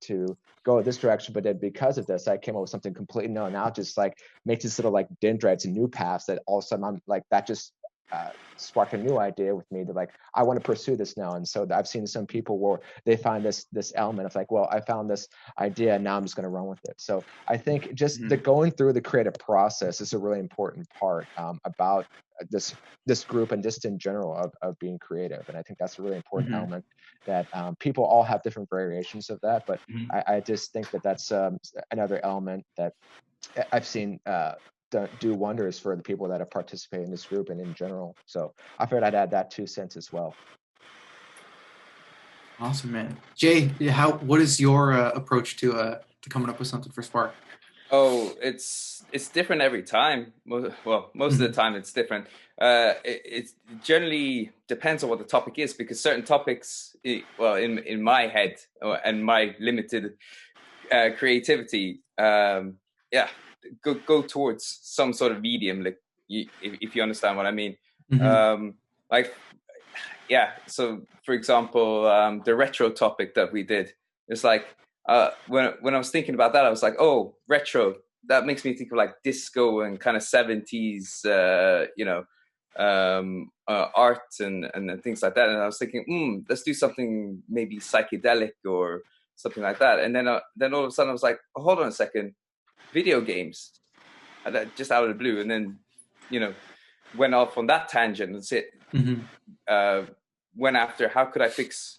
go this direction, but then because of this, I came up with something completely new. Now just like make this little like dendrites and new paths that all of a sudden I'm like, that just sparked a new idea with me to like, I want to pursue this now. And so I've seen some people where they find this element of like, well, I found this idea and now I'm just going to run with it. So I think just the going through the creative process is a really important part about this group and just in general of being creative. And I think that's a really important element that people all have different variations of that. But I just think that that's another element that I've seen do wonders for the people that have participated in this group and in general. So I figured I'd add that 2 cents as well. Awesome, man. Jay, what is your approach to coming up with something for Spark? Oh, it's different every time. Well, most of the time it's different. It generally depends on what the topic is, because certain topics, well, in my head and my limited creativity, go towards some sort of medium, like if you understand what I mean. So for example, the retro topic that we did, it's like when I was thinking about that, I was like, oh, retro, that makes me think of like disco and kind of 70s art and things like that. And I was thinking, let's do something maybe psychedelic or something like that. And then all of a sudden I was like, oh, hold on a second, video games, just out of the blue. And then, went off on that tangent and said, went after how could I fix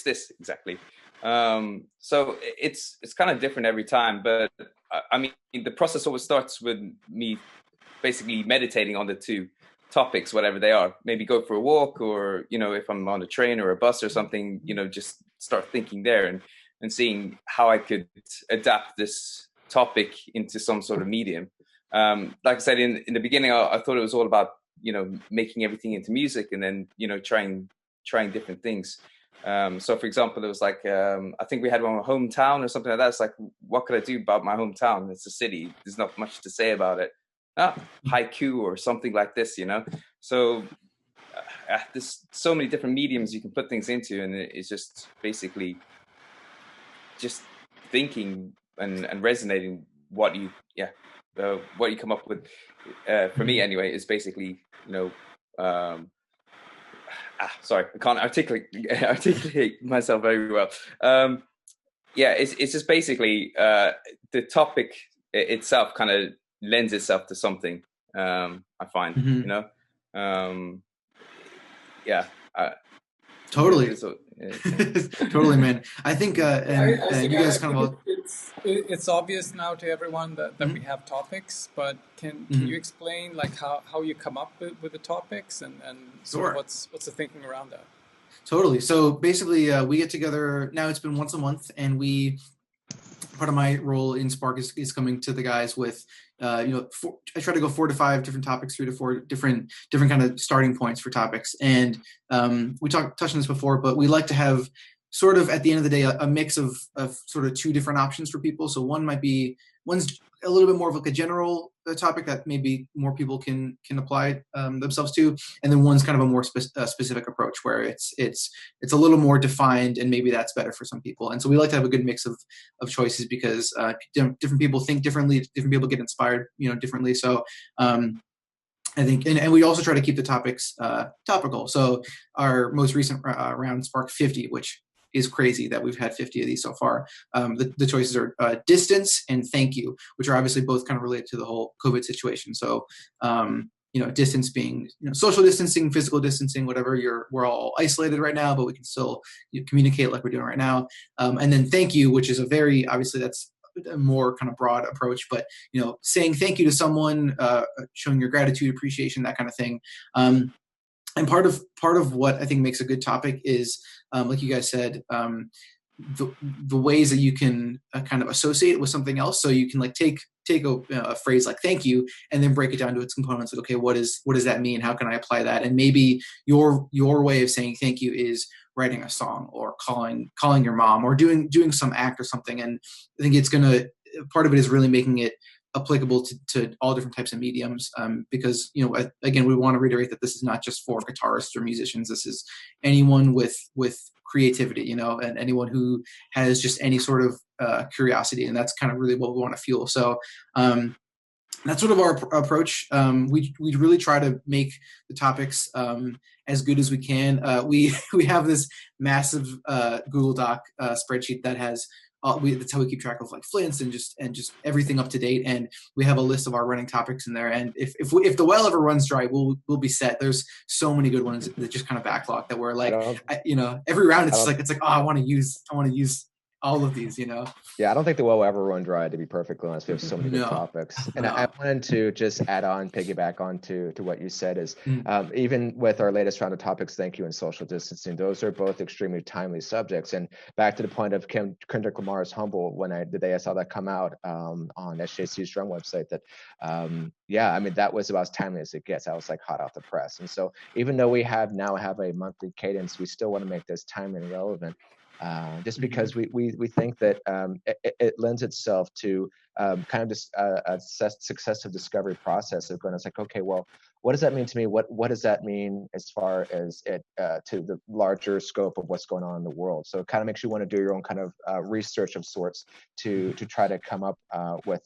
this exactly. So it's kind of different every time, but I mean, the process always starts with me basically meditating on the two topics, whatever they are. Maybe go for a walk, or if I'm on a train or a bus or something, just start thinking there and seeing how I could adapt this topic into some sort of medium. Like I said in the beginning, I thought it was all about making everything into music, and then trying different things. So for example, it was like I think we had one hometown or something like that. It's like, what could I do about my hometown? It's a city, there's not much to say about it. Haiku or something like this, so there's so many different mediums you can put things into, and it's just basically just thinking and resonating what you come up with. For me anyway, is basically sorry, I can't articulate myself very well. It's just basically the topic itself kind of lends itself to something. I find, totally. Totally, man. I think, you guys kind of. It's obvious now to everyone that we have topics, but can you explain like how you come up with the topics and sort of what's the thinking around that? Totally. So basically, we get together now. It's been once a month, and we part of my role in Spark is coming to the guys with, I try to go 4 to 5 different topics, 3 to 4 different kind of starting points for topics. And we touched on this before, but we like to have sort of at the end of the day a mix of sort of 2 different options for people. So one's a little bit more of like a general topic that maybe more people can apply themselves to, and then one's kind of a more specific approach where it's a little more defined, and maybe that's better for some people. And so we like to have a good mix of choices because different people think differently, different people get inspired differently. So I think, and we also try to keep the topics topical. So our most recent round, Spark 50, which is crazy that we've had 50 of these so far. The choices are distance and thank you, which are obviously both kind of related to the whole COVID situation. So, distance being social distancing, physical distancing, whatever. We're all isolated right now, but we can still communicate like we're doing right now. And then thank you, which is a very, obviously that's a more kind of broad approach, but saying thank you to someone, showing your gratitude, appreciation, that kind of thing. And part of what I think makes a good topic is, like you guys said, the ways that you can kind of associate it with something else. So you can like take a phrase like "thank you" and then break it down to its components. Like, okay, what does that mean? How can I apply that? And maybe your way of saying thank you is writing a song or calling your mom or doing some act or something. And I think part of it is really making it applicable to all different types of mediums, because again, we want to reiterate that this is not just for guitarists or musicians. This is anyone with creativity, and anyone who has just any sort of curiosity, and that's kind of really what we want to fuel. So that's sort of our approach. We really try to make the topics as good as we can. We have this massive Google Doc spreadsheet that has that's how we keep track of like flints and just everything up to date. And we have a list of our running topics in there. And if the well ever runs dry, we'll be set. There's so many good ones that just kind of backlog that we're like, every round it's like, oh, I want to use all of these, Yeah, I don't think the well will ever run dry, to be perfectly honest. We have so many good topics. And I wanted to just piggyback on to what you said is, even with our latest round of topics, thank you, and social distancing, those are both extremely timely subjects. And back to the point of Kendrick Lamar's Humble, the day I saw that come out on SJC's drum website, that, that was about as timely as it gets. I was like hot off the press. And so even though we now have a monthly cadence, we still want to make this timely and relevant. Just because we think that it lends itself to kind of just a successive discovery process of going, it's like, okay, well, what does that mean to me? What does that mean as far as it to the larger scope of what's going on in the world? So it kind of makes you want to do your own kind of research of sorts to try to come up with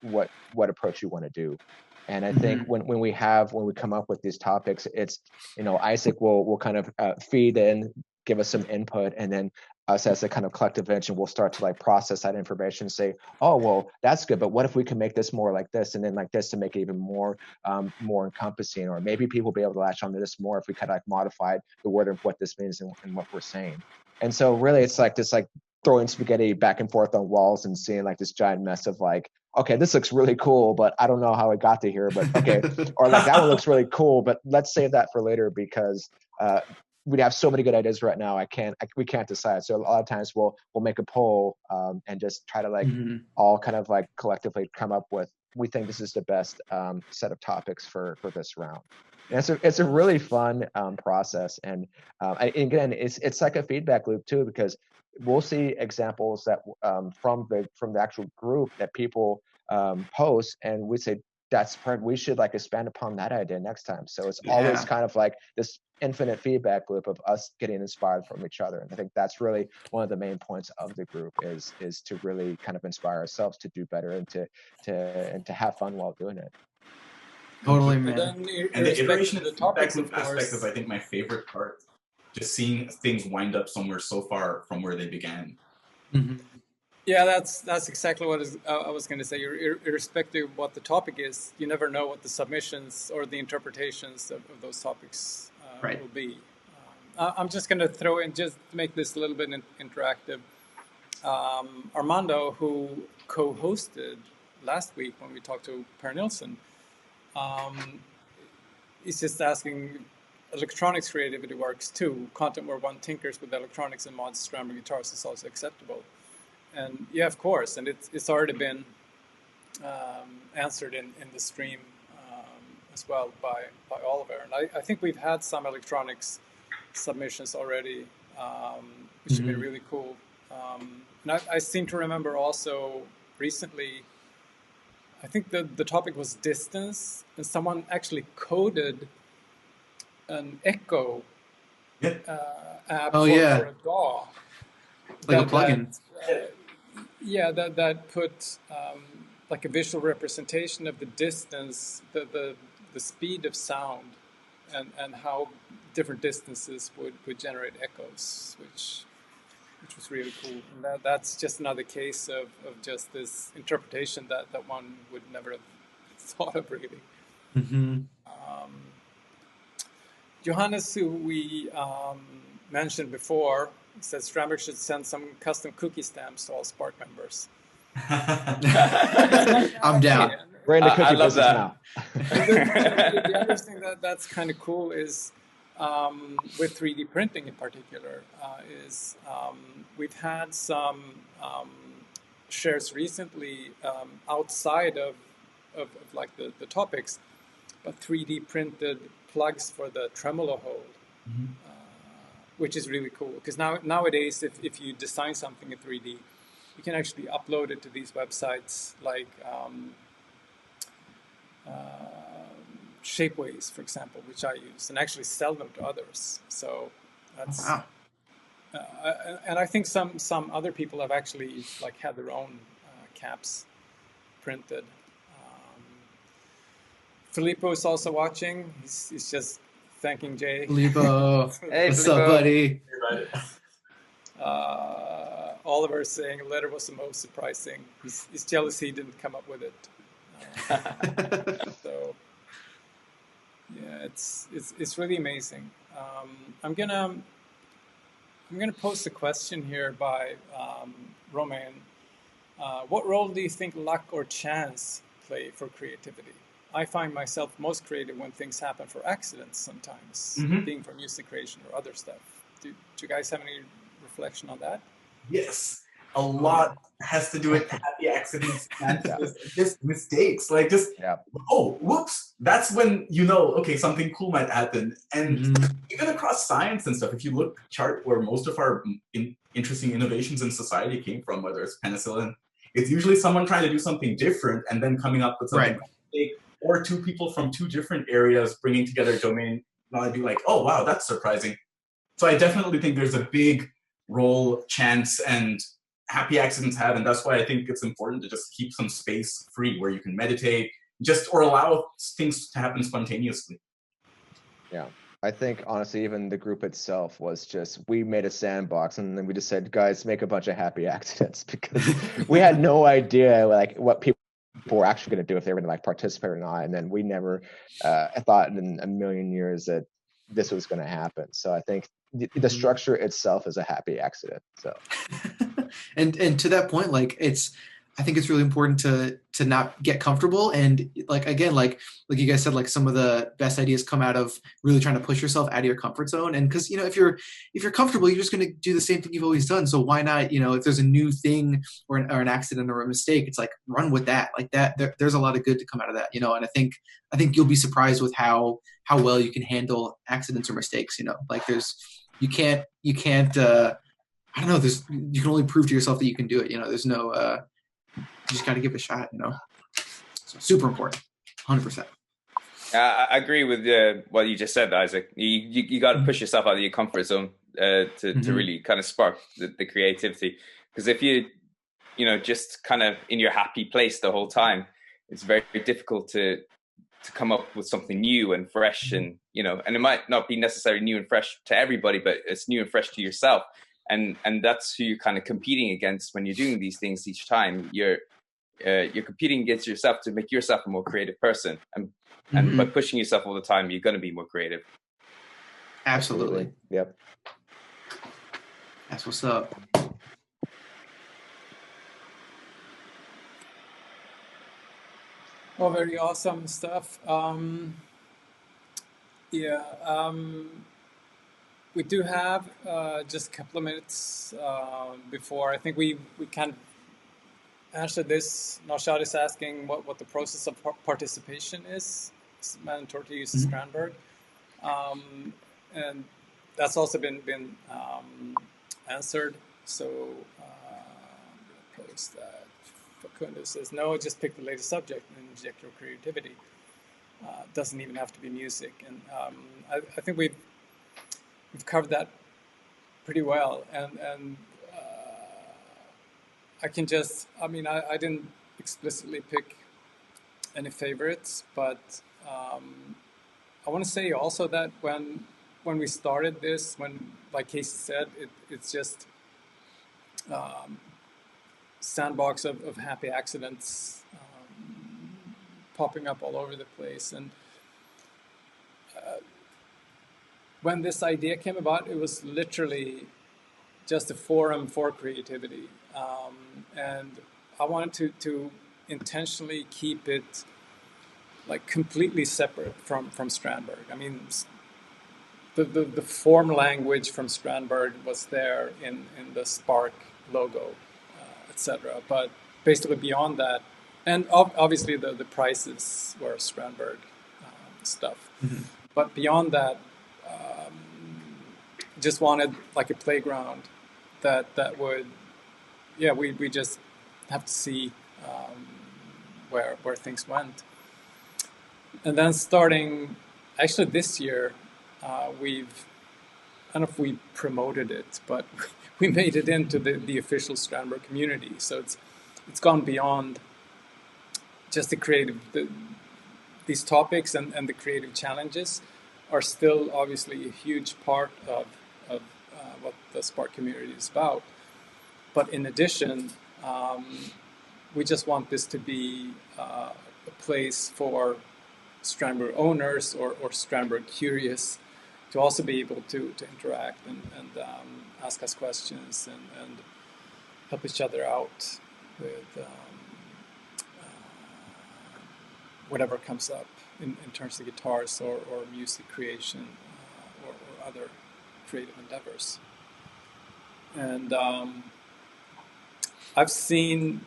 what approach you want to do. And I think when we come up with these topics, it's, Isaac will kind of feed in, give us some input, and then us as a kind of collective engine will start to like process that information and say, oh, well, that's good, but what if we can make this more like this and then like this to make it even more encompassing, or maybe people will be able to latch onto this more if we kind of like modify the word of what this means and what we're saying. And so really it's like this, like throwing spaghetti back and forth on walls and seeing like this giant mess of like, okay, this looks really cool, but I don't know how it got to here, but okay. Or like that one looks really cool, but let's save that for later because we'd have so many good ideas right now. We can't decide. So a lot of times we'll make a poll and just try to like all kind of like collectively come up with, we think this is the best set of topics for this round. And it's a really fun process. And again, it's like a feedback loop too, because we'll see examples that from the actual group that people post, and we say, we should like expand upon that idea next time. So it's always kind of like this infinite feedback loop of us getting inspired from each other. And I think that's really one of the main points of the group is to really kind of inspire ourselves to do better and to have fun while doing it. Totally, man. And the iteration of the feedback loop aspect is, I think, my favorite part. Just seeing things wind up somewhere so far from where they began. Yeah, that's exactly what I was going to say. Irrespective of what the topic is, you never know what the submissions or the interpretations of those topics will be. I'm just going to throw in, just to make this a little bit interactive, Armando, who co-hosted last week when we talked to Per Nilsson, he's just asking, electronics creativity works too. Content where one tinkers with electronics and mods Strandberg guitars is also acceptable. and yeah, of course, and it's already been answered in the stream as well by Oliver. And I think we've had some electronics submissions already, which have been really cool. And I seem to remember also recently, I think the topic was distance, and someone actually coded an echo app for a DAW. Like a plugin. That put like a visual representation of the distance, the speed of sound, and how different distances would generate echoes, which was really cool. And that's just another case of just this interpretation that one would never have thought of, really. Johannes, who we mentioned before, said Strandberg should send some custom cookie stamps to all Spark members. I'm down. We're in the cookie love business that. now. The other thing that's kind of cool is with 3D printing in particular, is we've had some shares recently outside of like the topics, but 3D printed plugs for the tremolo hold, which is really cool. Because nowadays, if you design something in 3D, you can actually upload it to these websites like Shapeways, for example, which I use, and actually sell them to others. So that's wow. And I think some other people have actually like had their own caps printed. Filippo is also watching. He's just thanking Jay. Filippo, Hey, what's Filippo. up, buddy? Oliver is saying letter was the most surprising. He's jealous he didn't come up with it. So yeah, it's really amazing. I'm gonna post a question here by Romain. What role do you think luck or chance play for creativity? I find myself most creative when things happen for accidents sometimes, being for music creation or other stuff. Do you guys have any reflection on that? Yes. A lot has to do with happy accidents and just mistakes. Like oh, whoops. That's when you know, okay, something cool might happen. And even across science and stuff, if you look chart where most of our interesting innovations in society came from, whether it's penicillin, it's usually someone trying to do something different and then coming up with something big, or two people from two different areas bringing together a domain. Now I'd be like, oh, wow, that's surprising. So I definitely think there's a big role chance and happy accidents have, and that's why I think it's important to just keep some space free where you can meditate, or allow things to happen spontaneously. Yeah. I think honestly, even the group itself was just, we made a sandbox and then we just said, guys, make a bunch of happy accidents, because we had no idea like what people were actually going to do, if they were going to like participate or not. And then we never thought in a million years that this was going to happen. So I think the structure itself is a happy accident. So and to that point, like I think it's really important to not get comfortable, and like again, like you guys said, like some of the best ideas come out of really trying to push yourself out of your comfort zone. And because if you're comfortable, you're just going to do the same thing you've always done. So why not? If there's a new thing or an accident or a mistake, it's like run with that. Like that, there's a lot of good to come out of that. And I think you'll be surprised with how well you can handle accidents or mistakes. Like you can't. I don't know. You can only prove to yourself that you can do it. There's no. You just got to give it a shot, So super important, 100%. I agree with what you just said, Isaac. You got to push yourself out of your comfort zone to really kind of spark the creativity. Because if you just kind of in your happy place the whole time, it's very, very difficult to come up with something new and fresh, and and it might not be necessarily new and fresh to everybody, but it's new and fresh to yourself. And that's who you're kind of competing against when you're doing these things each time. You're competing against yourself to make yourself a more creative person, and by pushing yourself all the time, you're going to be more creative. Absolutely. Yep. That's what's up. Oh, very awesome stuff. We do have just a couple of minutes before. I think we kind of answered this. Naushad is asking what the process of participation is. It's mandatory to use Strandberg. And that's also been answered. So I'm going to post that. Facundo says, no, just pick the latest subject and inject your creativity. Doesn't even have to be music. And I think we've covered that pretty well. And I can just, I mean, I didn't explicitly pick any favorites, but I want to say also that when we started this, when, like Casey said, it's just sandbox of happy accidents popping up all over the place. And when this idea came about, it was literally just a forum for creativity. And I wanted to intentionally keep it like completely separate from Strandberg. I mean, the form language from Strandberg was there in the Spark logo, etc. But basically beyond that, and obviously the prices were Strandberg stuff. Mm-hmm. But beyond that, just wanted like a playground that would, yeah, we just have to see where things went. And then starting, actually this year, I don't know if we promoted it, but we made it into the official Strandberg community. So it's gone beyond just the creative, these topics and the creative challenges are still obviously a huge part of what the Spark community is about. But in addition, we just want this to be a place for Strandberg owners or Strandberg curious to also be able to interact and ask us questions and help each other out with whatever comes up in terms of guitars or music creation or other creative endeavors. And I've seen,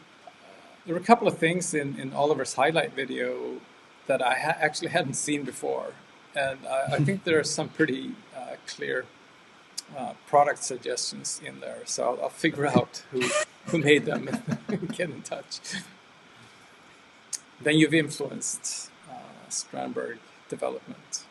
there were a couple of things in Oliver's highlight video that I actually hadn't seen before. And I think there are some pretty clear product suggestions in there. So I'll figure out who made them and get in touch. Then you've influenced Strandberg development.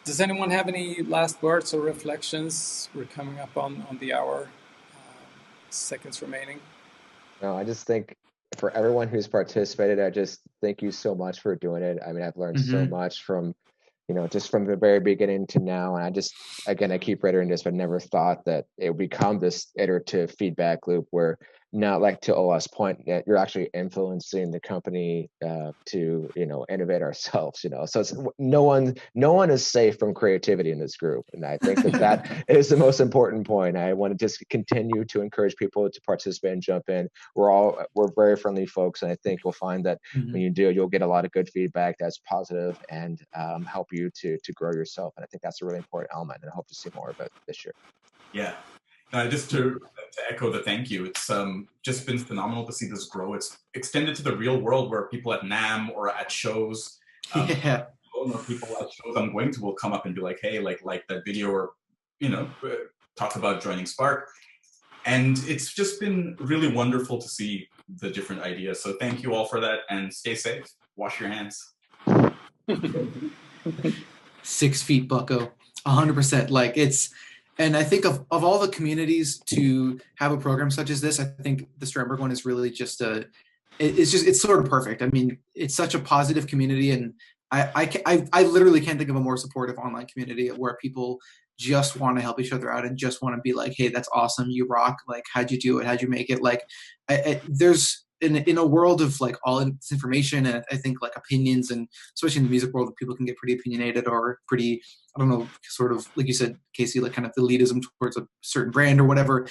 Does anyone have any last words or reflections? We're coming up on the hour. Seconds remaining. No, I just think for everyone who's participated, I just thank you so much for doing it. I mean, I've learned so much from, just from the very beginning to now. And I just, again, I keep reiterating this, but never thought that it would become this iterative feedback loop where now, like to Ola's point, that you're actually influencing the company to, innovate ourselves, So it's, no one is safe from creativity in this group. And I think that is the most important point. I want to just continue to encourage people to participate and jump in. We're very friendly folks. And I think you'll find that when you do, you'll get a lot of good feedback that's positive and help you to grow yourself. And I think that's a really important element. And I hope to see more of it this year. Yeah. Just to echo the thank you, it's just been phenomenal to see this grow. It's extended to the real world where people at NAMM or at shows, or people at shows I'm going to will come up and be like, hey, like that video, or, talk about joining Spark. And it's just been really wonderful to see the different ideas. So thank you all for that, and stay safe. Wash your hands. 6 feet, bucko. 100%. Like and I think of all the communities to have a program such as this, I think the Strandberg one is really just it's sort of perfect. I mean, it's such a positive community, and I literally can't think of a more supportive online community where people just want to help each other out and just want to be like, hey, that's awesome, you rock. Like, how'd you do it? How'd you make it? Like, there's in a world of like all this information and I think like opinions, and especially in the music world, people can get pretty opinionated or pretty, I don't know, sort of like you said, Casey, like kind of elitism towards a certain brand or whatever.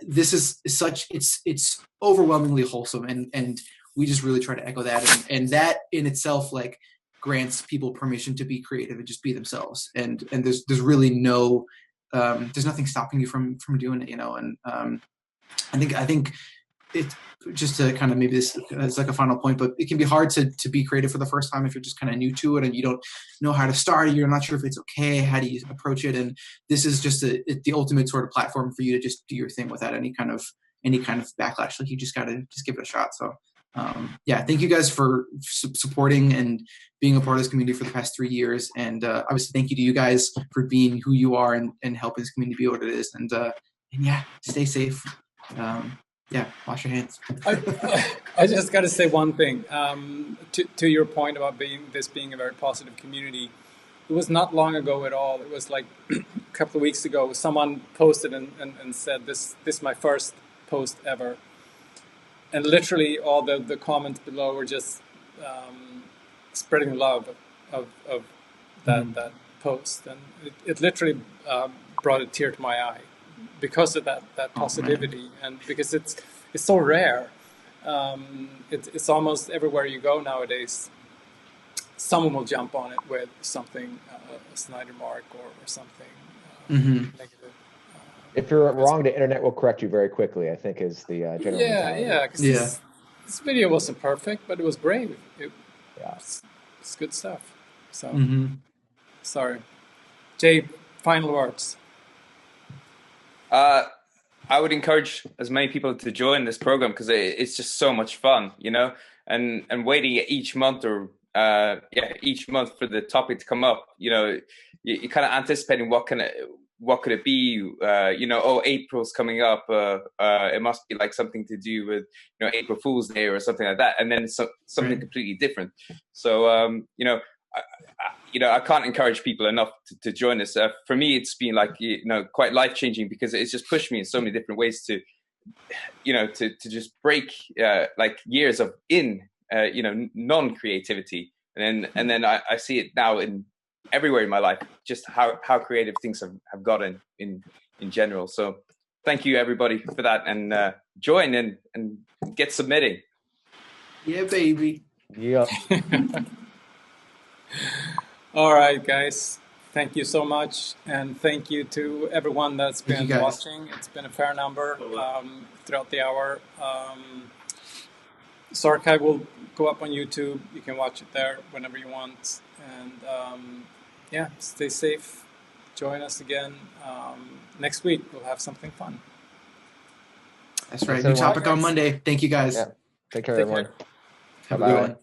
This is such, it's overwhelmingly wholesome, and we just really try to echo that, and that in itself like grants people permission to be creative and just be themselves. And there's really no, there's nothing stopping you from doing it, you know. And I think it, just to kind of, maybe this is like a final point, but it can be hard to be creative for the first time if you're just kind of new to it and you don't know how to start. You're not sure if it's okay. How do you approach it? And this is just the ultimate sort of platform for you to just do your thing without any kind of backlash. Like, you just got to just give it a shot. So yeah, thank you guys for supporting and being a part of this community for the past 3 years. And obviously thank you to you guys for being who you are and helping this community be what it is. And yeah, stay safe. Yeah, wash your hands. I just got to say one thing to your point about this being a very positive community. It was not long ago at all. It was like a couple of weeks ago. Someone posted and said, "This is my first post ever," and literally all the comments below were just spreading love of that post, and it literally brought a tear to my eye. Because of that positivity, and because it's so rare, it's almost everywhere you go nowadays. Someone will jump on it with something, a Snyder mark or something negative. If you're wrong, the internet will correct you very quickly, I think, is the general mentality. Yeah. This video wasn't perfect, but it was brave. It's good stuff. So, sorry, Jay. Final words. I would encourage as many people to join this program because it's just so much fun, you know, and waiting each month or each month for the topic to come up, you know, you're kind of anticipating what could it be, you know, oh, April's coming up, it must be like something to do with, you know, April Fool's Day or something like that, and then it's something completely different. So you know, I can't encourage people enough to join this. For me, it's been like, you know, quite life-changing because it's just pushed me in so many different ways to, you know, to just break like years of you know, non-creativity. And then I see it now in everywhere in my life, just how creative things have gotten in general. So thank you everybody for that, and join and get submitting. Yeah, baby. Yeah. All right, guys. Thank you so much, and thank you to everyone that's been watching. It's been a fair number throughout the hour. This archive will go up on YouTube. You can watch it there whenever you want. And yeah, stay safe. Join us again next week. We'll have something fun. That's right. New topic on Monday. Thank you, guys. Yeah. Take care, everyone. Have a good one.